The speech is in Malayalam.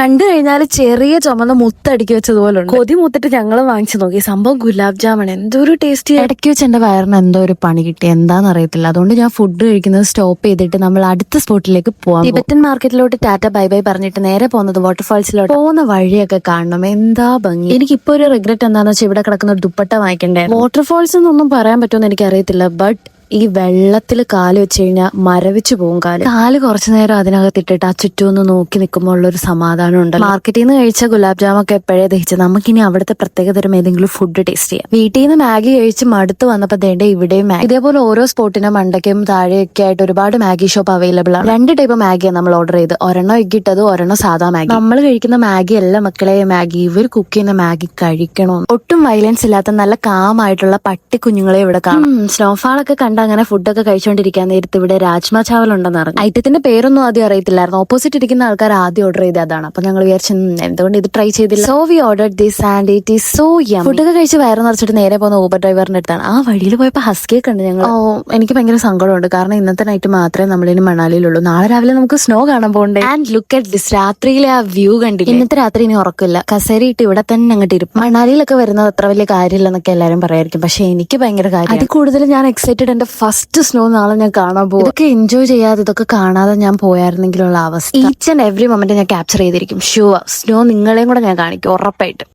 കണ്ടു കഴിഞ്ഞാൽ ചെറിയ ചുമന്ന മുത്തടിക്കി വെച്ചതുപോലെ കൊതി മുത്തിട്ട് ഞങ്ങൾ വാങ്ങിച്ചു നോക്കി. സംഭവം ഗുലാബ് ജാമുൻ എന്തൊരു ടേസ്റ്റി. ഇടയ്ക്ക് വെച്ച് എന്റെ വയറിന് എന്തോ ഒരു പണി കിട്ടി, എന്താണെന്ന് അറിയത്തില്ല. അതുകൊണ്ട് ഞാൻ ഫുഡ് കഴിക്കുന്നത് സ്റ്റോപ്പ് ചെയ്തിട്ട് നമ്മൾ അടുത്ത സ്പോട്ടിലേക്ക് പോവാം. ടിബറ്റൻ മാർക്കറ്റിലോട്ട് ടാറ്റ ബൈ ബൈ പറഞ്ഞിട്ട് നേരെ പോകുന്നത് വാട്ടർഫാൾസിലോട്ട്. പോകുന്ന വഴിയൊക്കെ കാണണം, എന്താ ഭംഗി. എനിക്കിപ്പോ ഒരു റിഗ്രറ്റ് എന്താണെന്ന് വെച്ചാൽ ഇവിടെ കിടക്കുന്ന ഒരു ദുപ്പട്ട വാങ്ങിക്കണ്ടേ. വാട്ടർഫാൾസ് എന്നൊന്നും പറയാൻ പറ്റുമെന്ന് എനിക്ക് അറിയത്തില്ല, ബട്ട് ഈ വെള്ളത്തിൽ കാല് വെച്ച് കഴിഞ്ഞാൽ മരവിച്ചു പോകും. കാല് കുറച്ചു നേരം അതിനകത്തിട്ടിട്ട് ആ ചുറ്റും ഒന്ന് നോക്കി നിൽക്കുമ്പോൾ ഉള്ളൊരു സമാധാനം ഉണ്ട്. മാർക്കറ്റിൽ നിന്ന് കഴിച്ച ഗുലാബ് ജാമൊക്കെ എപ്പോഴേ ദഹിച്ചത്. നമുക്കിനി അവിടുത്തെ പ്രത്യേകതരം ഏതെങ്കിലും ഫുഡ് ടേസ്റ്റ് ചെയ്യാം. വീട്ടിൽ നിന്ന് മാഗി കഴിച്ച് മടുത്ത് വന്നപ്പോൾ ദേണ്ട ഇവിടെയും മാഗി. ഇതേപോലെ ഓരോ സ്പോട്ടിനും മണ്ടയ്ക്കും താഴെയൊക്കെ ആയിട്ട് ഒരുപാട് മാഗി ഷോപ്പ് അവൈലബിൾ ആണ്. 2 ടൈപ്പ് മാഗിയാണ് നമ്മൾ ഓർഡർ ചെയ്ത്. ഒരെണ്ണം ഇട്ടത്, ഒരെണ്ണം സാധാ മാഗി. നമ്മൾ കഴിക്കുന്ന മാഗി അല്ല മക്കളെ മാഗി, ഇവർ കുക്ക് ചെയ്യുന്ന മാഗി കഴിക്കണോ. ഒട്ടും വയലൻസ് ഇല്ലാത്ത നല്ല കാമായിട്ടുള്ള പട്ടി കുഞ്ഞുങ്ങളെ ഇവിടെ കാണും. സ്നോഫാളൊക്കെ കണ്ട അങ്ങനെ ഫുഡൊക്കെ കഴിച്ചുകൊണ്ടിരിക്കാൻ നേരത്ത് ഇവിടെ രാജ്മ ചാവൽ ഉണ്ടെന്ന് അറിഞ്ഞു. ഐറ്റത്തിന്റെ പേരൊന്നും ആദ്യം അറിയത്തില്ലായിരുന്നു. ഓപ്പോസിറ്റ് ഇരിക്കുന്ന ആൾക്കാർ ആദ്യം ഓർഡർ ചെയ്ത് അതാണ്. അപ്പൊ ഞങ്ങൾ വിചാരിച്ചു എന്തുകൊണ്ട് ഇത് ട്രൈ ചെയ്തില്ല. So we ordered this and it is so യം. ഫുഡൊക്കെ കഴിച്ച് വയറ് നിറച്ചിട്ട് നേരെ പോകുന്ന ഊബർ ഡ്രൈവറിന്റെ അടുത്താണ്. ആ വഴിയിൽ പോയപ്പോൾ ഹസ്കിയൊക്കെ ഉണ്ട് ഞങ്ങൾ. എനിക്ക് ഭയങ്കര സങ്കടമുണ്ട്, കാരണം ഇന്നത്തെ നൈറ്റ് മാത്രമേ നമ്മളിനി മണാലിയിലുള്ളൂ. നാളെ രാവിലെ നമുക്ക് സ്നോ കാണാൻ പോകണ്ടേ. ആൻഡ് ലുക്ക് അറ്റ് ദിസ്, രാത്രിയിലെ ആ വ്യൂ കണ്ടില്ല. ഇന്നത്തെ രാത്രി ഇനി ഉറക്കില്ല, കസേരയിട്ട് ഇവിടെ തന്നെ അങ്ങോട്ട് ഇരിക്കും. മണാലിയിലൊക്കെ വരുന്നത് അത്ര വലിയ കാര്യമില്ലെന്നൊക്കെ എല്ലാവരും പറയായിരിക്കും, പക്ഷെ എനിക്ക് ഭയങ്കര കാര്യം. അത് കൂടുതൽ ഞാൻ എക്സൈറ്റഡ്. എന്റെ ഫസ്റ്റ് സ്നോ നാളെ ഞാൻ കാണാൻ പോകും. ഇതൊക്കെ എൻജോയ് ചെയ്യാതെ ഇതൊക്കെ കാണാതെ ഞാൻ പോയായിരുന്നെങ്കിലുള്ള അവസ്ഥ. ഈച്ച് ആൻഡ് എവറി മൊമെന്റ് ഞാൻ ക്യാപ്ചർ ചെയ്തിരിക്കും. ഷുവർ സ്നോ നിങ്ങളെയും കൂടെ ഞാൻ കാണിക്കും ഉറപ്പായിട്ട്.